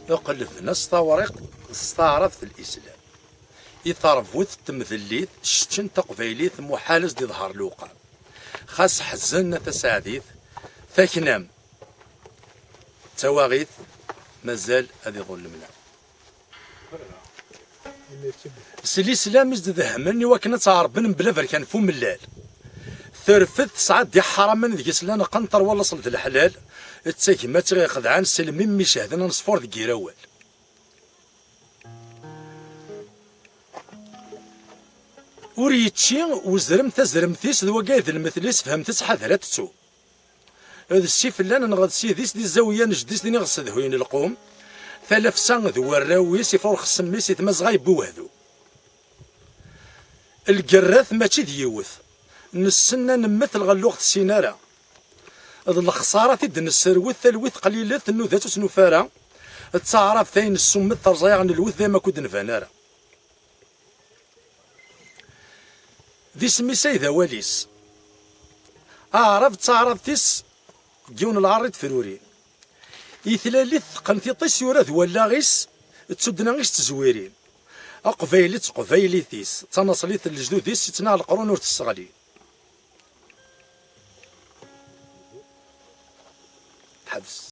يقلفنا ستوريق استعرفت الإسلام يثرفوت تمثليت شتشن تقبيليت محالز دي ظهر لوقا خاص حزن تساعديت ثاكنام تواغيث مازال هذه ظلمنا بس الإسلام يزد ذهمني وكنا تعربن بلا فركان فم الليل ثرفت سعاد دي حرام ذيك سلانا قنطر ولا صلت الحلال تساكي ما تغي خدعان سلمين مشاهدنا نصفور ذي كيراوال وريتشي وزرم تزرمتيس ذو قايد المثليس فهمتس حذرات تسو هذا السيف اللي انا نغاد سيديس دي الزاويه نجديس دي نغص ذوين القوم ثلاث سان ذو الراويس يفور خصميس يتمزغاي بوهذو القراث ماشي ديوث نسنا نمثل غلوغ السينارة هذا الخسارة تدن السروث ثلوث قليلة النوذات وسنوفارة تعرف ثين السمت ترزايا عن الوث ذي ما كود نفانارة ذي سمي سيدة واليس تعرف تيس جيون العرض فروري يثلاليث قنتيطيس يورث ولا غيس تسدنا غيس تزويرين قفايليثيس تناصليث الجدوديس يتنال القرون ورتسغلي حبس